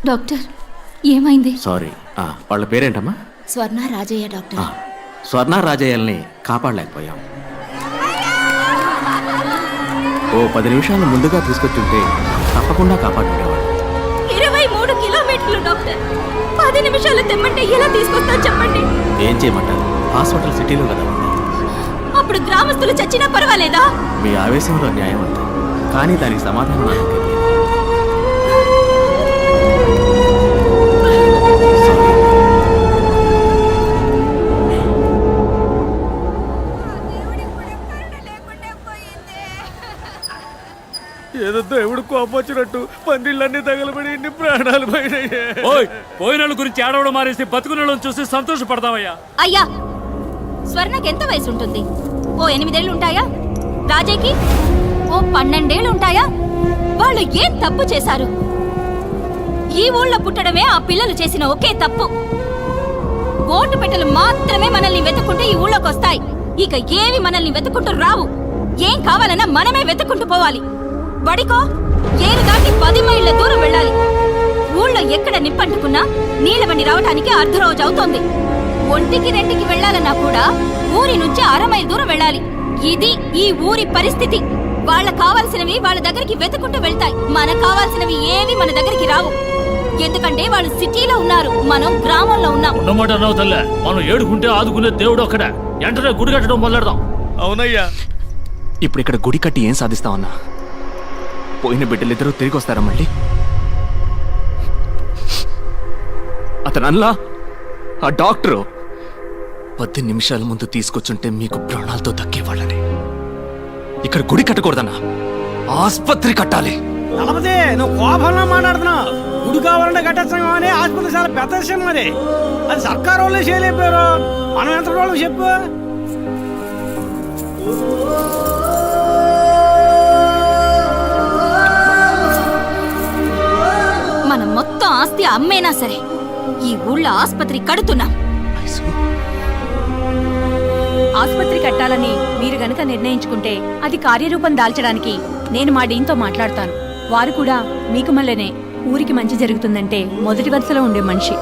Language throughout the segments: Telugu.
డాక్టర్ ఏమైంది? సారీ, వాళ్ళ పేరేంటమ్మా? స్వర్ణ రాజయ్య డాక్టర్. స్వర్ణ రాజయ్యల్ని కాపాడలేకపోయాం. ఓ 10 నిమిషాలు ముందుగా తీసుకొచ్చుంటే తప్పకుండా కాపాడుండేవాడు. 23 కిలోమీటర్లు డాక్టర్. 10 నిమిషాలు తెమ్మంటే ఎలా తీసుకొస్తా చెప్పండి? ఏం చేయమంటారు? హాస్పిటల్ సిటీలో కదా ఉంది. అప్పుడు గ్రామస్తులు చచ్చినా పర్వాలేదా? మీ ఆవేశంలో న్యాయం ఉంది, కానీ దానికి సమాధానం నాకు తెలియదు. ఏదో దేవుడు కోపం వచ్చినట్టు పందిళ్ళన్నీ తగలబడి ఇన్ని ప్రాణాలు పోయినాయి. పోయిన గురించి ఏడవడం మానేసి బతుకున్న చూసి సంతోషపడతావయ్యా. అయ్యా, స్వర్ణకి ఎంత వయసు ఉంటుంది? ఓ 8 ఏళ్ళు ఉంటాయా? రాజయ్యకి ఓ 12 ఏళ్ళు ఉంటాయా? వాళ్ళు ఏం తప్పు చేశారు? ఈ ఊళ్ళో పుట్టడమే ఆ పిల్లలు చేసిన ఒకే తప్పు. ఓటు పెట్టెలు మాత్రమే మనల్ని వెతుక్కుంటూ ఈ ఊళ్ళోకి వస్తాయి. ఇక ఏవి మనల్ని వెతుక్కుంటూ రావు. ఏం కావాలన్నా మనమే వెతుక్కుంటూ పోవాలి. బడికో ఏరు దాటి 10 మైళ్ళ దూరం వెళ్ళాలి. ఊళ్ళో ఎక్కడ నిప్పంటుకున్నా నీళ్ళ బండి రావటానికి అర్ధరోజు అవుతోంది. 1-2కి వెళ్ళాలన్నా కూడా ఊరి నుంచి 1/2 మైలు దూరం వెళ్ళాలి. ఇది ఈ ఊరి పరిస్థితి. వాళ్ళ కావాల్సినవి వాళ్ళ దగ్గరికి వెతుకుంటూ వెళ్తాయి. మనకు కావాల్సినవి ఏవి మన దగ్గరికి రావు. ఎందుకంటే వాళ్ళు సిటీలో ఉన్నారు, మనం గ్రామంలో ఉన్నాం. ఉన్నమాట అన్నావు తల్లే. మనం ఏడుకుంటే ఆదుకునే దేవుడు అక్కడ. వెంటనే గుడి కట్టడం మొదలెడదాం. అవునయ్యా. ఇప్పుడు ఇక్కడ గుడి కట్టి ఏం సాధిస్తామన్నా? పోయిన బిడ్డలిద్దరూ తిరిగి వస్తారా మళ్ళీ? అతను అన్లా ఆ డాక్టరు 10 నిమిషాల ముందు తీసుకొచ్చుంటే మీకు ప్రాణాలతో దక్కేవాళ్ళని. ఇక్కడ గుడి కట్టకూడదన్నా, ఆస్పత్రి కట్టాలి. నలభదే నువ్వు కోపంలో మాట్లాడుతున్నావు. గుడి కావాలంటే కట్టేస్తాం అని ఆసుపత్రి చాలా పెద్ద విషయం. మరి అది సర్కారు వాళ్ళే చేయలేపారు, మనం ఎంత వాళ్ళకి చెప్పు. మనం మొత్తం ఆస్తి అమ్మేనా సరే ఈ ఊళ్ళో ఆస్పత్రి కడుతున్నాం. ఆస్పత్రి కట్టాలని మీరు గనక నిర్ణయించుకుంటే అది కార్యరూపం దాల్చడానికి నేను మా డీన్తో మాట్లాడతాను. వారు కూడా మీకు మళ్ళనే ఊరికి మంచి జరుగుతుందంటే మొదటి వరుసలో ఉండే మనిషి.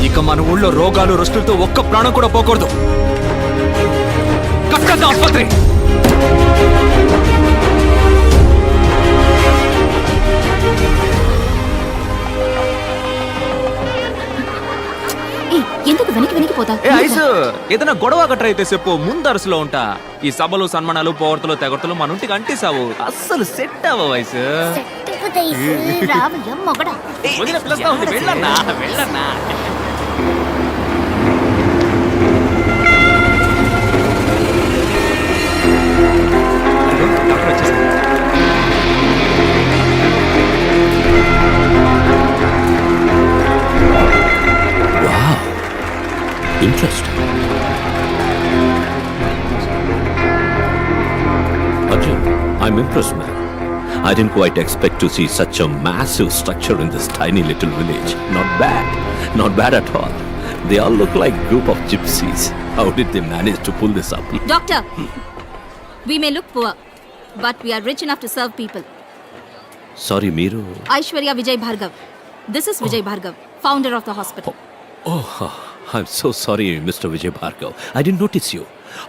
ఇక మన ఊళ్ళో రోగాలు రుష్టులతో ఒక్క ప్రాణం కూడా పోకూడదు. కట్టద్దు ఆస్పత్రి. ఎందుకు వెనక్కి పోతా? ఏదైనా గొడవ గట్ర అయితే చెప్పు, ముందరుసులో ఉంటా. ఈ సభలు సన్మానాలు పోవర్తలు తెగొడతలు మన ఇంటికి అంటిసావు. అస్సలు సెట్ అవ్వ వయసు. వెళ్ళన్నా వెళ్ళన్నా. Interesting. Arjun, I'm impressed, man. I didn't quite expect to see such a massive structure in this tiny little village. Not bad. Not bad at all. They all look like a group of gypsies. How did they manage to pull this up? Doctor, we may look poor, but we are rich enough to serve people. Sorry, Meeru. Aishwarya Vijay Bhargav. This is Vijay Bhargav, founder of the hospital. Oh, I'm so sorry, Mr. Vijay Bhargav. I didn't notice you.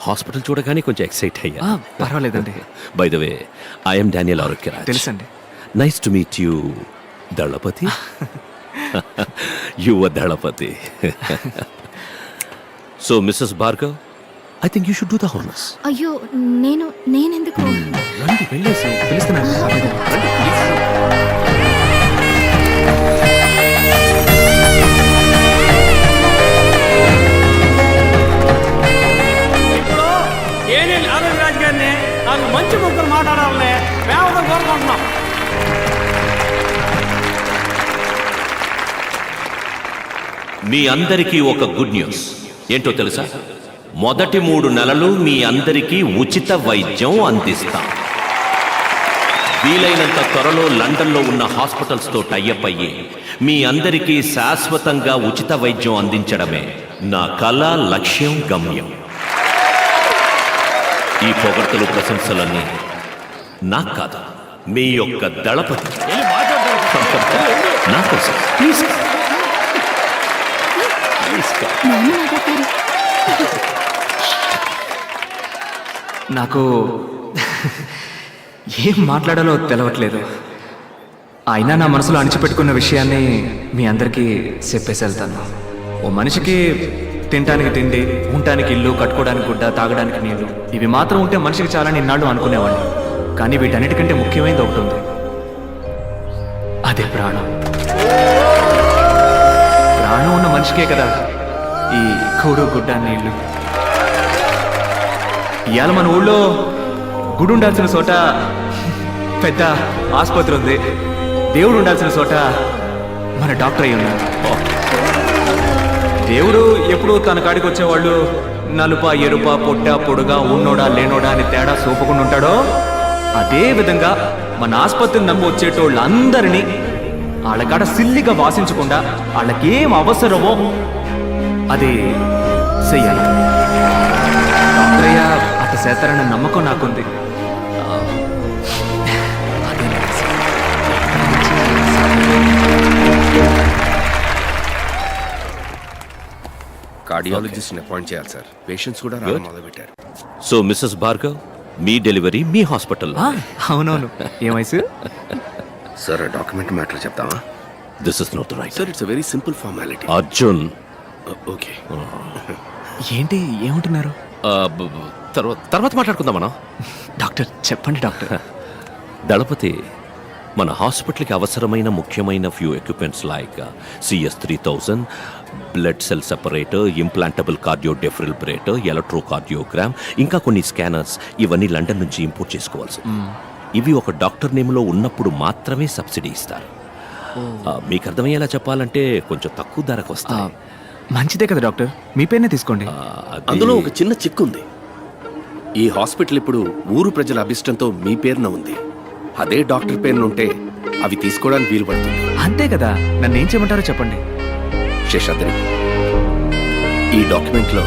Hospital చూడగానే కొంచెం ఎక్సైట్ అయ్యా. పర్వాలేదండి. By the way, I am Daniel Arukkiraj. తెలుసండి. Nice to meet you, Dalapati. You were Dalapati. So, Mrs. Bhargav, I think you should do the honors. అయ్యో, నేనెందుకు? రండి వెళ్ళేసి పిలుస్తున్నాను. రండి ప్లీజ్. నాకు మంచి ముగ్గురు మాట్లాడాలని మేము కోరుకుంటున్నాం. మీ అందరికీ ఒక గుడ్ న్యూస్ ఏంటో తెలుసా? మొదటి 3 నెలలు మీ అందరికీ ఉచిత వైద్యం అందిస్తాం. వీలైనంత త్వరలో లండన్లో ఉన్న హాస్పిటల్స్తో టైఅప్ అయ్యి మీ అందరికీ శాశ్వతంగా ఉచిత వైద్యం అందించడమే నా కళ, లక్ష్యం, గమ్యం. ఈ పొగడ్తలు ప్రశంసలన్నీ నాకు కాదు, మీ యొక్క దళపతి నా కోసం. ప్లీజ్ నాకు ఏం మాట్లాడాలో తెలవట్లేదు. అయినా నా మనసులో అణిచిపెట్టుకున్న విషయాన్ని మీ అందరికీ చెప్పేసి వెళ్తాను. ఓ మనిషికి తినడానికి తిండి, ఉండటానికి ఇల్లు, కట్టుకోవడానికి గుడ్డ, తాగడానికి నీళ్లు, ఇవి మాత్రం ఉంటే మనిషికి చాలని ఇన్నాళ్ళు అనుకునేవాడిని. కానీ వీటన్నిటికంటే ముఖ్యమైనది ఒకటి ఉంది, అదే ప్రాణం. ప్రాణం ఉన్న మనిషికే కదా ఈ కూడు, గుడ్డ, నీళ్లు. ఇవాళ మన ఊళ్ళో గుడి ఉండాల్సిన చోట పెద్ద ఆసుపత్రి ఉంది, దేవుడు ఉండాల్సిన చోట మన డాక్టర్ అయి ఉన్నారు. దేవుడు ఎప్పుడు తన కాడికి వచ్చేవాళ్ళు నలుప, ఎరుప, పొట్ట, పొడుగా, ఉన్నోడా లేనోడా అని తేడా చూపకుండా ఉంటాడో, అదే విధంగా మన ఆసుపత్రిని నమ్మి వచ్చేటోళ్ళందరినీ వాళ్ళకాడ సిల్లిగా వాసించకుండా వాళ్ళకేం అవసరమో అది చెయ్యాలి. డాక్టర్ అయ్యా అట్ట చేస్తారన్న నమ్మకం నాకుంది. కార్డియాలజిస్ట్ని అపాయింట్ చేయాలి సార్. పేషెంట్స్ కూడా రావడం మొదలుపెట్టారు. సో మిస్సెస్ భార్గవ్, మీ డెలివరీ మీ హాస్పిటల్. అవునవును. ఏ వయసు? సార్ డాక్యుమెంట్ మ్యాటర్ చెప్తామా? This is not right. Sir it's very simple formality. Arjun, okay. ఏంటి ఏమంటున్నారు? తర్వాత మాట్లాడుకుందాం మనం. డాక్టర్ చెప్పండి డాక్టర్. దళపతి, మన హాస్పిటల్కి అవసరమైన ముఖ్యమైన few equipments like CS3000, blood cell separator, implantable cardio defibrillator, electrocardiogram, ఇంకా కొన్ని స్కానర్స్, ఇవన్నీ లండన్ నుంచి ఇంపోర్ట్ చేసుకోవాల్సి. ఇవి ఒక డాక్టర్ నేమ్లో ఉన్నప్పుడు మాత్రమే సబ్సిడీ ఇస్తారు. మీకు అర్థమయ్యేలా చెప్పాలంటే కొంచెం తక్కువ ధరకు వస్తాయి. మంచిదే కదా డాక్టర్, మీ పేరునే తీసుకోండి. అందులో ఒక చిన్న చిక్కు ఉంది. ఈ హాస్పిటల్ ఇప్పుడు ఊరు ప్రజల అభిష్టంతో మీ పేరున ఉంది. అదే డాక్టర్ పేరున ఉంటే అవి తీసుకోవడానికి వీలు పడుతుంది. అంతే కదా, నన్ను ఏం చేయమంటారో చెప్పండి. శేషాద్రి, ఈ డాక్యుమెంట్ లో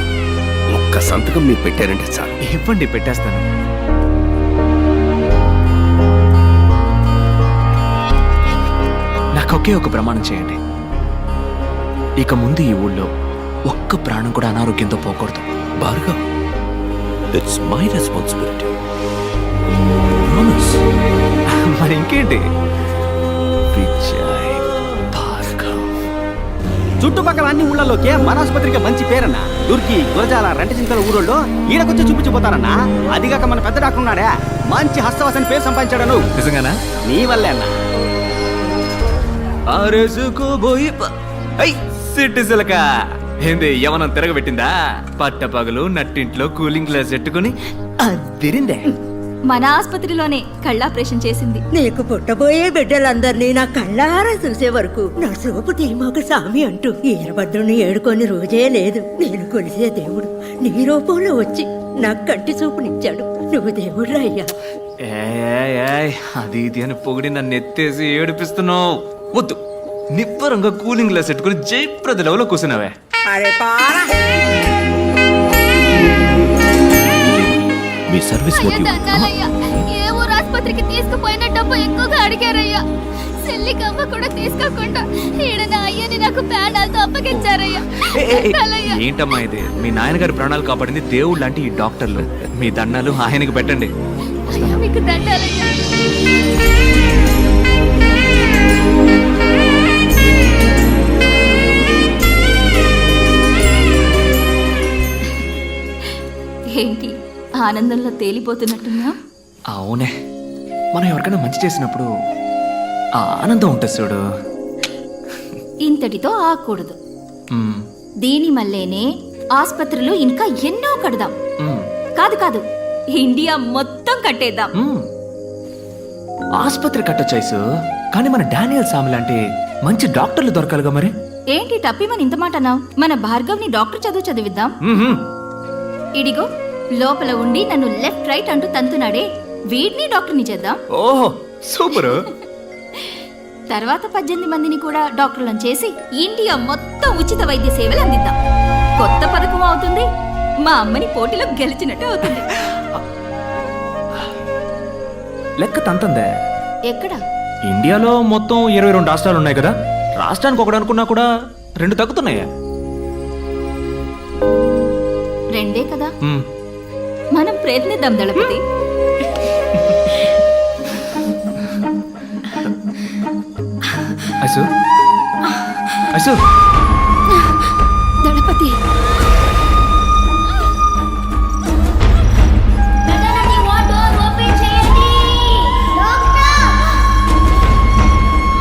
ఒక్క సంతకం మీరు పెట్టారంటే చాలు. ఇవ్వండి, పెట్టేస్తాను. నాకు ఒకే ఒక ప్రమాణం చేయండి. ఇక ముందు ఈ ఊళ్ళో ఒక్క ప్రాణం కూడా అనారోగ్యంతో పోకూడదు. Bhargav, it's my responsibility. Promise. మరి ఇంకేంటి? విజయ్ భార్గవ్. చుట్టుపక్కల అన్ని ఊళ్ళలోకే మన ఆసుపత్రికి మంచి పేరన్నా. దుర్గి, గురజాల, రెంటచింతల ఊరోళ్ళు ఈడకొచ్చి చూపించిపోతారన్నా. అదిగాక మన పెద్ద డాక్టర్ ఉన్నాడే, మంచి హస్తవాసని పేరు సంపాదించాడను. నిజంగానా? నీ వల్లే అన్నా. సిటిజలక ఏంది యవనం తిరగబెట్టిందా? పట్టపగలు నట్టింట్లో కూలింగ్ గ్లాస్ పెట్టుకుని అదిరిందే. మన ఆసుపత్రిలోనే కళ్ళాపరేషన్ చేసింది. నీకు పుట్టబోయే బిడ్డలందరినీ నా కళ్ళారా చూసే వరకు నా చూపు తీమాకు సామి అంటూ ఈరభద్రుని ఏడుకొని రోజే లేదు. నేను కొలిసే దేవుడు నీ రూపంలో వచ్చి నాకు కంటి చూపునిచ్చాడు. నువ్వు దేవుడు అయ్యా. అది ఇది అని పొగిడి నన్ను ఎత్తేసి ఏడిపిస్తున్నావు. వద్దు, నిబ్బరంగా కూలింగ్ గ్లాస్ పెట్టుకుని జయప్రద లెవెల్లో కూర్చున్నావే. అరే పారా. మీ సర్వీస్ మోటివ్. ఏ ఊరు ఆసుపత్రికి తీసుకుపోయిన డబ్బు ఎక్కువగా అడిగారయ్యా. సెల్లి కవ్వ కూడా తీసుకోకుండా ఈడ నా అయ్యని నాకు ప్రాణాలతో అప్పగించారయ్యా. ఏంటమ్మా ఇది? మీ నాయనగారి ప్రాణాలు కాపాడింది దేవుడు లాంటి ఈ డాక్టర్లు. మీ దండాలు ఆయనకి పెట్టండి. అయ్యా మీకు దండాలయ్యా. ఏంటి ఆనందంలో తేలిపోతున్నట్టున్నా? అవునే, మనం ఎవరికైనా మంచి చేసినప్పుడు ఆ ఆనందం ఉంటుంది చూడు. ఇంతటితో ఆకూడదు. దీని మల్లేనే ఆసుపత్రులు ఇంకా ఎన్నో కడదాం. కాదు కాదు, ఇండియా మొత్తం కట్టేద్దాం. ఆసుపత్రి కట్టొచ్చాయిసు, కానీ మన డానియల్ సామి లాంటి మంచి డాక్టర్లు దొరకాలిగా. మరి ఏంటి టప్పిమని ఇంత మాట అన్నావు? మన భార్గవ్ని డాక్టర్ చదివిద్దాం. ఇడిగో లోపల ఉండి నన్ను లెఫ్ట్ రైట్ అంటూ తంతున్నాడే, వీడిని డాక్టర్ని చేద్దాం. ఓహో సూపర్. తర్వాత 18 మందిని కూడా డాక్టర్లను చేసి ఇండియా మొత్తం ఉచిత వైద్య సేవలు అందిద్దాం. కొత్త పథకం అవుతుంది, మా అమ్మని పోటీలో గెలిచినట్టు అవుతుంది. లెక్క తంతందే. ఎక్కడ? ఇండియాలో మొత్తం 22 రాష్ట్రాలు ఉన్నాయి కదా, రాష్ట్రానికి ఒకటి అనుకున్నా కూడా 2 తగ్గుతున్నాయా? రెండే కదా. మ్మ్. మనం ప్రయత్నిద్దాం దళపతి. ఐసు ఐసు దళపతి